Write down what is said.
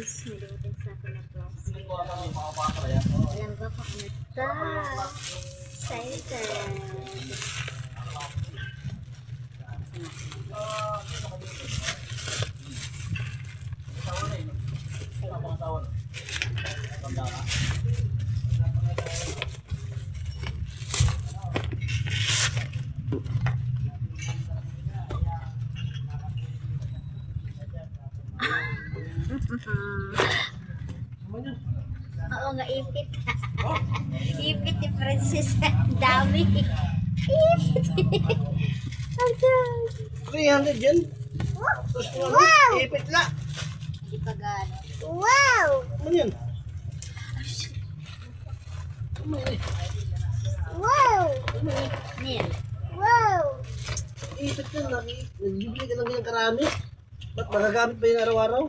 Nilutin sa akin na plastic. Alam ba kung ano ito? Excited. Oo nga, ipit. Ipit ni Princess. Dami. Ipit. Ang 300 yan. wow! Ipit la. Hindi pa gano. Wow! Ano yan? Wow! Nil. Wow! Ipit yan. Nagbibili ka lang yan karami. Ba't magagamit pa yun araw-araw?